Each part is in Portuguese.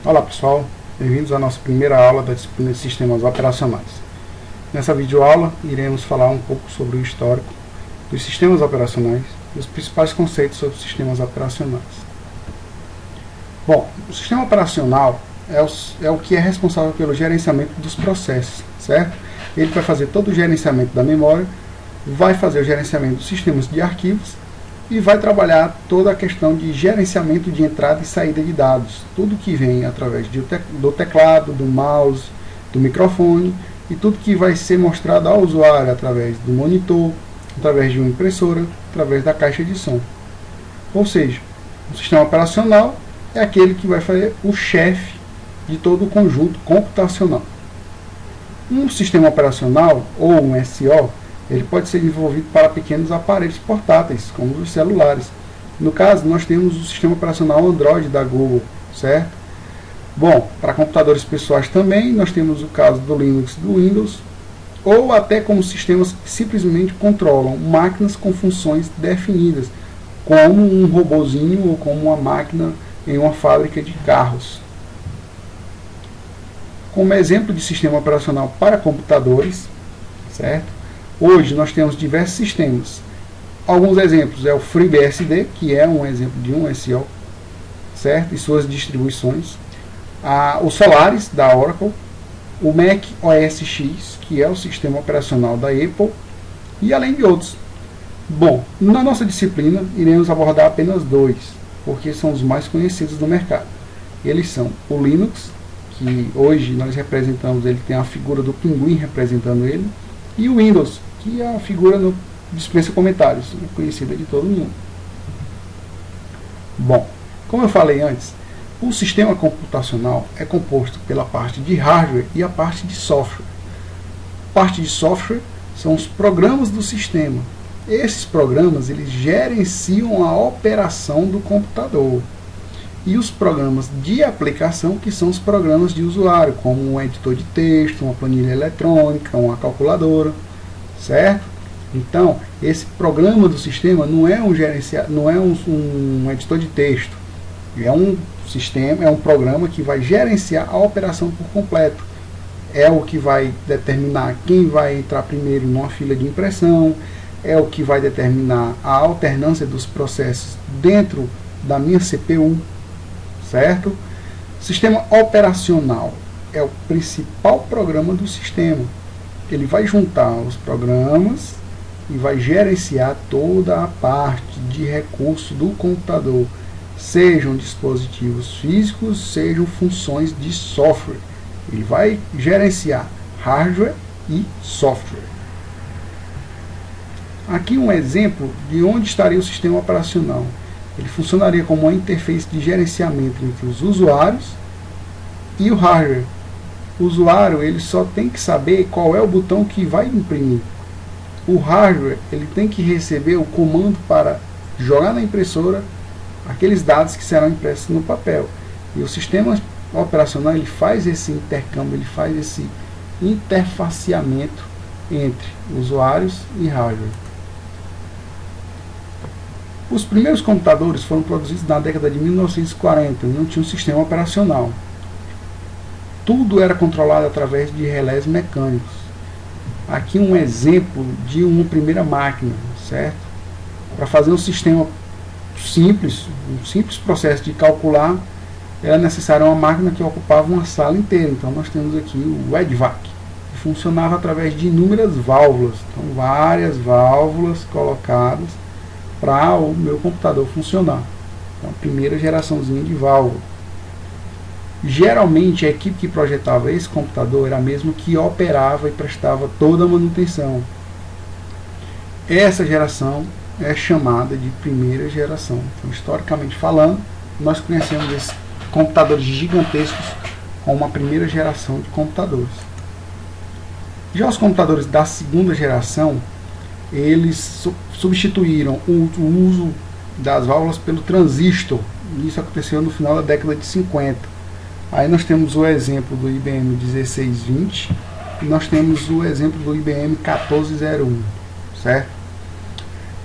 Olá pessoal, bem-vindos à nossa primeira aula da disciplina de Sistemas Operacionais. Nessa videoaula iremos falar um pouco sobre o histórico dos sistemas operacionais e os principais conceitos sobre sistemas operacionais. Bom, o sistema operacional é o que é responsável pelo gerenciamento dos processos, certo? Ele vai fazer todo o gerenciamento da memória, vai fazer o gerenciamento dos sistemas de arquivos e vai trabalhar toda a questão de gerenciamento de entrada e saída de dados. Tudo que vem através do teclado, do mouse, do microfone e tudo que vai ser mostrado ao usuário através do monitor, através de uma impressora, através da caixa de som. Ou seja, o sistema operacional é aquele que vai fazer o chefe de todo o conjunto computacional. Um sistema operacional, ou um SO, ele pode ser desenvolvido para pequenos aparelhos portáteis, como os celulares. No caso, nós temos o sistema operacional Android da Google, certo? Bom, para computadores pessoais também, nós temos o caso do Linux e do Windows, ou até como sistemas que simplesmente controlam máquinas com funções definidas, como um robozinho ou como uma máquina em uma fábrica de carros. Como exemplo de sistema operacional para computadores, certo? Hoje nós temos diversos sistemas. Alguns exemplos é o FreeBSD, que é um exemplo de um SO, certo? E suas distribuições. O Solaris, da Oracle. O Mac OS X, que é o sistema operacional da Apple. E além de outros. Bom, na nossa disciplina iremos abordar apenas dois, porque são os mais conhecidos do mercado. Eles são o Linux, que hoje nós representamos, ele tem a figura do pinguim representando ele, e o Windows, que a figura não dispensa comentários, é conhecida de todo mundo. Bom, como eu falei antes, o sistema computacional é composto pela parte de hardware e a parte de software. A parte de software são os programas do sistema. Esses programas eles gerenciam a operação do computador. E os programas de aplicação, que são os programas de usuário, como um editor de texto, uma planilha eletrônica, uma calculadora, certo? Então, esse programa do sistema não é um editor de texto, é um sistema, é um programa que vai gerenciar a operação por completo. É o que vai determinar quem vai entrar primeiro numa fila de impressão, é o que vai determinar a alternância dos processos dentro da minha CPU, certo? Sistema operacional é o principal programa do sistema. Ele vai juntar os programas e vai gerenciar toda a parte de recurso do computador, sejam dispositivos físicos, sejam funções de software. Ele vai gerenciar hardware e software. Aqui um exemplo de onde estaria o sistema operacional. Ele funcionaria como uma interface de gerenciamento entre os usuários e o hardware. O usuário ele só tem que saber qual é o botão que vai imprimir. O hardware ele tem que receber o comando para jogar na impressora aqueles dados que serão impressos no papel. E o sistema operacional ele faz esse intercâmbio, ele faz esse interfaceamento entre usuários e hardware. Os primeiros computadores foram produzidos na década de 1940, não tinha um sistema operacional. Tudo era controlado através de relés mecânicos. Aqui um exemplo de uma primeira máquina, certo? Para fazer um sistema simples, um simples processo de calcular, era necessário uma máquina que ocupava uma sala inteira. Então nós temos aqui o EDVAC, que funcionava através de inúmeras válvulas. Então várias válvulas colocadas para o meu computador funcionar. Então, a primeira geraçãozinha de válvula. Geralmente a equipe que projetava esse computador era a mesma que operava e prestava toda a manutenção. Essa geração é chamada de primeira geração. Então, historicamente falando, nós conhecemos esses computadores gigantescos como uma primeira geração de computadores. Já os computadores da segunda geração, eles substituíram o uso das válvulas pelo transistor. Isso aconteceu no final da década de 50. Aí nós temos o exemplo do IBM 1620 e nós temos o exemplo do IBM 1401, certo?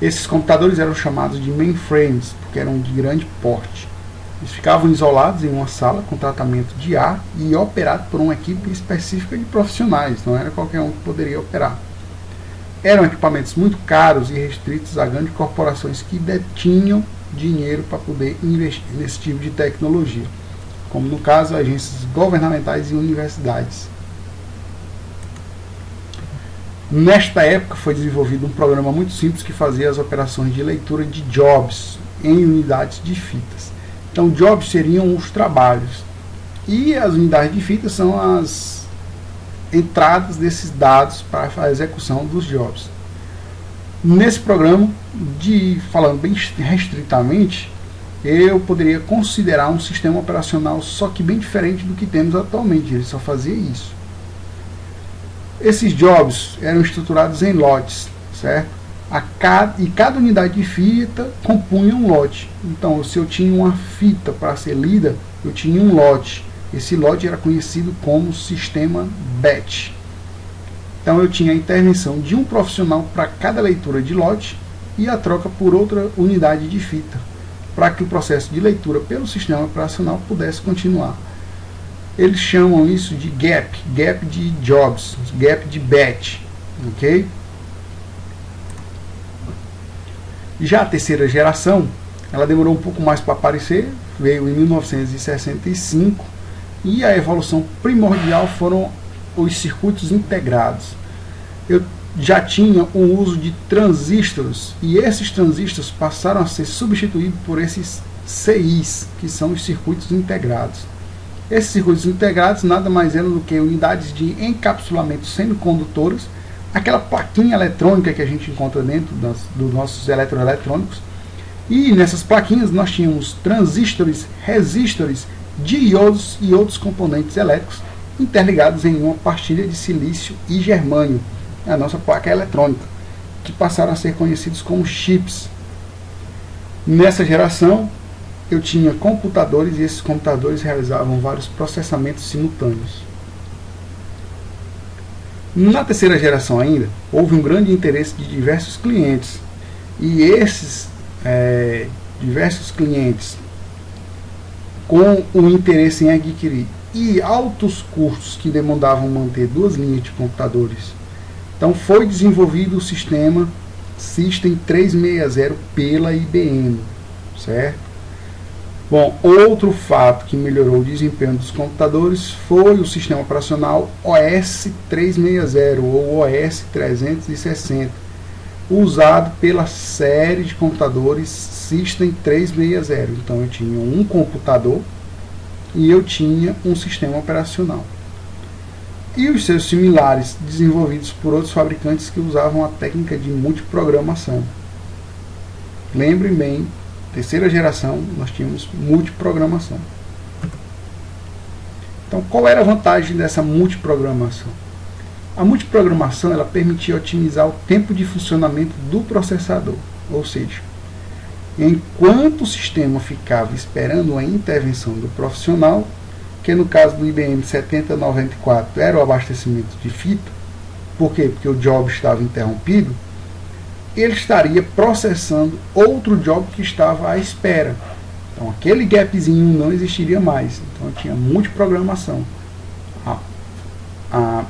Esses computadores eram chamados de mainframes, porque eram de grande porte. Eles ficavam isolados em uma sala com tratamento de ar e operado por uma equipe específica de profissionais, não era qualquer um que poderia operar. Eram equipamentos muito caros e restritos a grandes corporações que detinham dinheiro para poder investir nesse tipo de tecnologia, como no caso agências governamentais e universidades. Nesta época foi desenvolvido um programa muito simples que fazia as operações de leitura de jobs em unidades de fitas. Então, jobs seriam os trabalhos e as unidades de fitas são as entradas desses dados para a execução dos jobs. Nesse programa, falando bem restritamente, eu poderia considerar um sistema operacional só que bem diferente do que temos atualmente. Ele só fazia isso. Esses jobs eram estruturados em lotes, certo? E cada unidade de fita compunha um lote. Então, se eu tinha uma fita para ser lida, eu tinha um lote. Esse lote era conhecido como sistema batch. Então, eu tinha a intervenção de um profissional para cada leitura de lote e a troca por outra unidade de fita, para que o processo de leitura pelo sistema operacional pudesse continuar. Eles chamam isso de gap de jobs, gap de batch, ok? Já a terceira geração, ela demorou um pouco mais para aparecer, veio em 1965, e a evolução primordial foram os circuitos integrados. Eu já tinha o uso de transistores, e esses transistores passaram a ser substituídos por esses CIs, que são os circuitos integrados. Esses circuitos integrados nada mais eram do que unidades de encapsulamento semicondutores, aquela plaquinha eletrônica que a gente encontra dentro dos nossos eletroeletrônicos. E nessas plaquinhas nós tínhamos transistores, resistores, diodos e outros componentes elétricos interligados em uma pastilha de silício e germânio, a nossa placa eletrônica, que passaram a ser conhecidos como chips. Nessa geração eu tinha computadores e esses computadores realizavam vários processamentos simultâneos. Na terceira geração ainda, houve um grande interesse de diversos clientes, e esses diversos clientes, com o interesse em adquirir e altos custos que demandavam manter duas linhas de computadores, então foi desenvolvido o sistema System 360 pela IBM, certo? Bom, outro fato que melhorou o desempenho dos computadores foi o sistema operacional OS 360 ou OS 360, usado pela série de computadores System 360. Então eu tinha um computador e eu tinha um sistema operacional. E os seus similares, desenvolvidos por outros fabricantes que usavam a técnica de multiprogramação. Lembrem bem, terceira geração, nós tínhamos multiprogramação. Então, qual era a vantagem dessa multiprogramação? A multiprogramação ela permitia otimizar o tempo de funcionamento do processador, ou seja, enquanto o sistema ficava esperando a intervenção do profissional, que no caso do IBM 7094 era o abastecimento de fita, por quê? Porque o job estava interrompido, ele estaria processando outro job que estava à espera. Então aquele gapzinho não existiria mais. Então eu tinha multiprogramação, a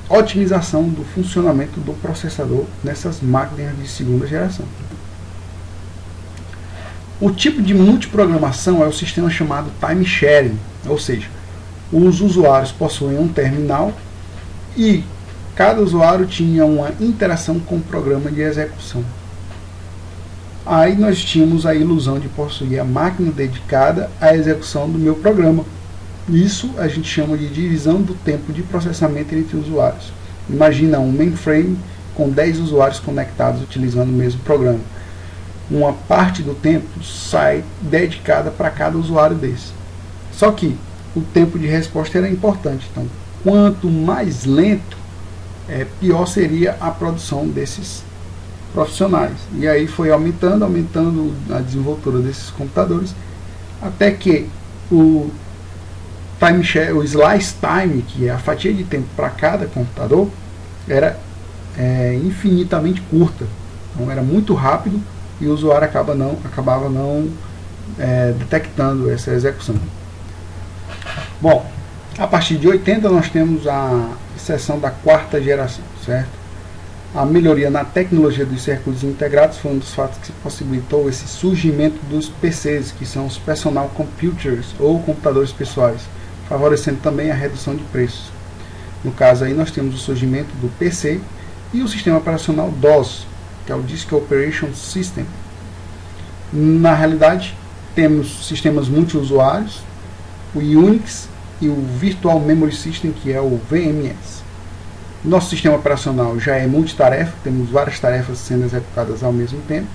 otimização do funcionamento do processador nessas máquinas de segunda geração. O tipo de multiprogramação é o sistema chamado time sharing, ou seja, os usuários possuem um terminal e cada usuário tinha uma interação com o programa de execução. Aí nós tínhamos a ilusão de possuir a máquina dedicada à execução do meu programa. Isso a gente chama de divisão do tempo de processamento entre usuários. Imagina um mainframe com 10 usuários conectados utilizando o mesmo programa. Uma parte do tempo sai dedicada para cada usuário desse. Só que o tempo de resposta era importante. Então, quanto mais lento, pior seria a produção desses profissionais. E aí foi aumentando a desenvoltura desses computadores, até que o slice time, que é a fatia de tempo para cada computador, era infinitamente curta. Então era muito rápido e o usuário acabava não detectando essa execução. Bom, a partir de 80 nós temos a inserção da quarta geração, certo? A melhoria na tecnologia dos circuitos integrados foi um dos fatos que possibilitou esse surgimento dos PCs, que são os Personal Computers, ou computadores pessoais, favorecendo também a redução de preços. No caso aí nós temos o surgimento do PC e o sistema operacional DOS, que é o Disk Operation System. Na realidade, temos sistemas multiusuários, o Unix e o Virtual Memory System, que é o VMS. Nosso sistema operacional já é multitarefa, temos várias tarefas sendo executadas ao mesmo tempo.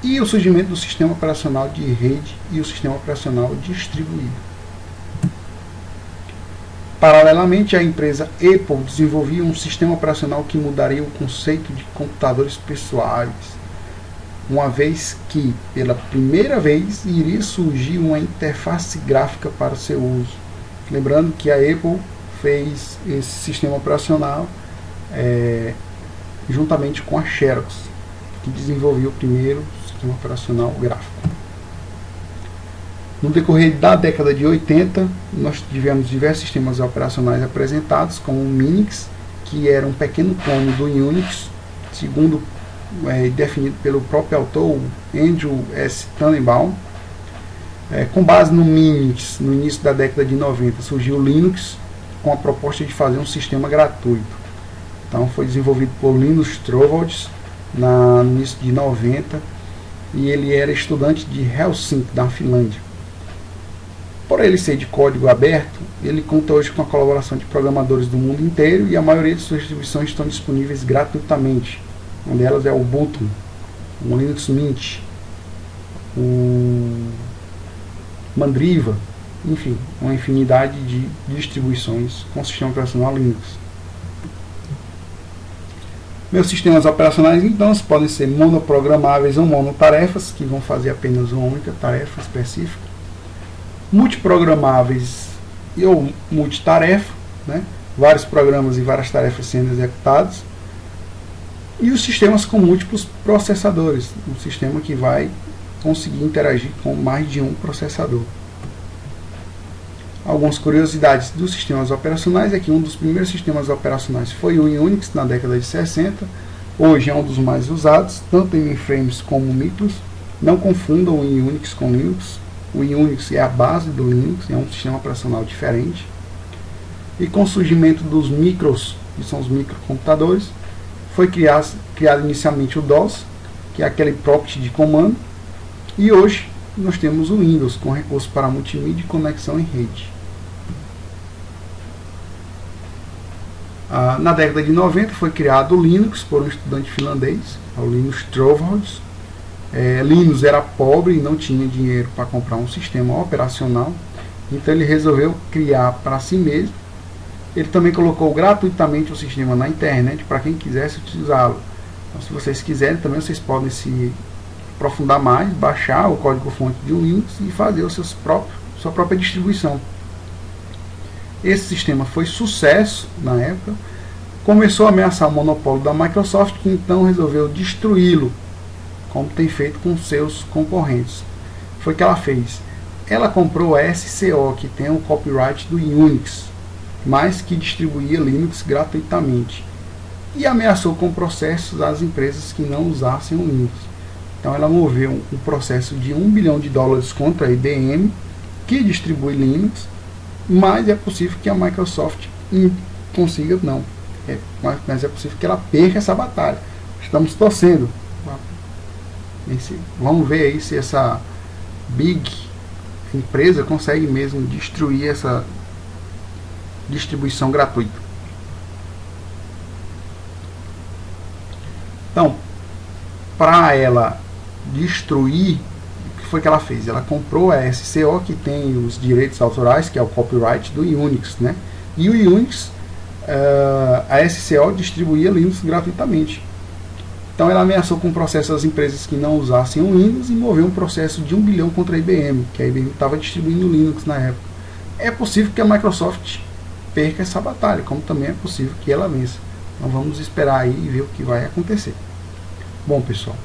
E o surgimento do sistema operacional de rede e o sistema operacional distribuído. Paralelamente, a empresa Apple desenvolvia um sistema operacional que mudaria o conceito de computadores pessoais, uma vez que, pela primeira vez, iria surgir uma interface gráfica para o seu uso. Lembrando que a Apple fez esse sistema operacional juntamente com a Xerox, que desenvolveu o primeiro sistema operacional gráfico. No decorrer da década de 80, nós tivemos diversos sistemas operacionais apresentados, como o Minix, que era um pequeno clone do Unix, segundo definido pelo próprio autor, Andrew S. Tannenbaum. Com base no Minix, no início da década de 90, surgiu o Linux, com a proposta de fazer um sistema gratuito. Então foi desenvolvido por Linus Torvalds no início de 90, e ele era estudante de Helsinki, da Finlândia. Por ele ser de código aberto, ele conta hoje com a colaboração de programadores do mundo inteiro, e a maioria de suas distribuições estão disponíveis gratuitamente. Uma delas é o Ubuntu, o Linux Mint, o Mandriva, enfim, uma infinidade de distribuições com sistema operacional Linux. Meus sistemas operacionais, então, podem ser monoprogramáveis ou monotarefas, que vão fazer apenas uma única tarefa específica, multiprogramáveis ou multitarefa, né? Vários programas e várias tarefas sendo executados, e os sistemas com múltiplos processadores, um sistema que vai conseguir interagir com mais de um processador. Algumas curiosidades dos sistemas operacionais é que um dos primeiros sistemas operacionais foi o Unix na década de 60, hoje é um dos mais usados, tanto em mainframes como micros. Não confundam o Unix com Linux, o Unix é a base do Linux, é um sistema operacional diferente. E com o surgimento dos micros, que são os microcomputadores, foi criado inicialmente o DOS, que é aquele prompt de comando, e hoje nós temos o Windows, com recursos para multimídia e conexão em rede. Na década de 90 foi criado o Linux por um estudante finlandês, o Linus Torvalds. Linus era pobre e não tinha dinheiro para comprar um sistema operacional, então ele resolveu criar para si mesmo. Ele também colocou gratuitamente o sistema na internet para quem quisesse utilizá-lo. Então, se vocês quiserem, também vocês podem se aprofundar mais, baixar o código-fonte de um Linux e fazer sua própria distribuição. Esse sistema foi sucesso na época, começou a ameaçar o monopólio da Microsoft, que então resolveu destruí-lo, como tem feito com seus concorrentes. Foi o que ela fez. Ela comprou a SCO, que tem o copyright do Unix, mas que distribuía Linux gratuitamente, e ameaçou com processos às empresas que não usassem o Linux. Então ela moveu um processo de $1 bilhão contra a IBM, que distribui Linux, mas é possível que a Microsoft consiga, mas é possível que ela perca essa batalha. Estamos torcendo. Vamos ver aí se essa big empresa consegue mesmo destruir essa distribuição gratuita. Então, para ela destruir, o que foi que ela fez? Ela comprou a SCO, que tem os direitos autorais, que é o copyright do Unix, né? E o Unix, a SCO distribuía Linux gratuitamente. Então ela ameaçou com processo às empresas que não usassem o Windows e moveu um processo de $1 bilhão contra a IBM, que a IBM estava distribuindo o Linux na época. É possível que a Microsoft perca essa batalha, como também é possível que ela vença. Então vamos esperar aí e ver o que vai acontecer. Bom, pessoal,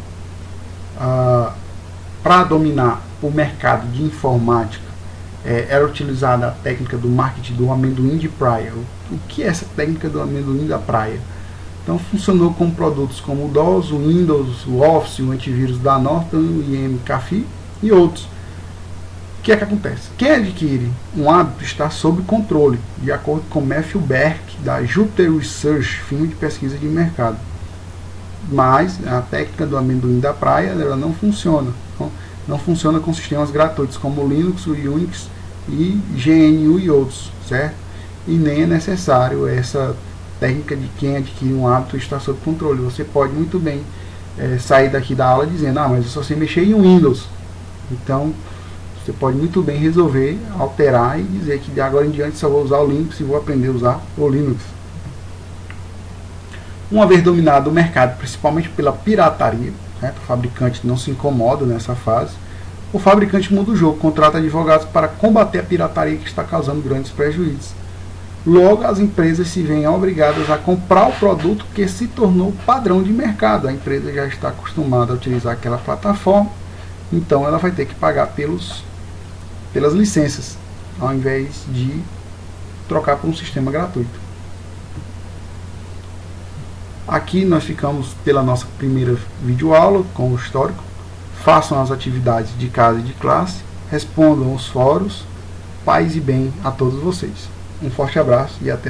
para dominar o mercado de informática, era utilizada a técnica do marketing do amendoim de praia. O que é essa técnica do amendoim da praia? Então funcionou com produtos como o DOS, o Windows, o Office, o antivírus da Norton, o IM Café e outros. O que é que acontece? Quem adquire um hábito está sob controle, de acordo com Matthew Berk, da Jupiter Research, firma de pesquisa de mercado. Mas a técnica do amendoim da praia, ela não funciona. Não funciona com sistemas gratuitos como o Linux, o Unix e GNU e outros, certo? E nem é necessário essa técnica de quem adquire um hábito está sob controle. Você pode muito bem sair daqui da aula dizendo, mas eu só sei mexer em Windows. Então, você pode muito bem resolver, alterar e dizer que de agora em diante só vou usar o Linux e vou aprender a usar o Linux. Uma vez dominado o mercado, principalmente pela pirataria, o fabricante não se incomoda nessa fase, o fabricante muda o jogo, contrata advogados para combater a pirataria que está causando grandes prejuízos. Logo, as empresas se veem obrigadas a comprar o produto que se tornou padrão de mercado. A empresa já está acostumada a utilizar aquela plataforma, então ela vai ter que pagar pelas licenças, ao invés de trocar por um sistema gratuito. Aqui nós ficamos pela nossa primeira videoaula com o histórico. Façam as atividades de casa e de classe, respondam os fóruns. Paz e bem a todos vocês. Um forte abraço e até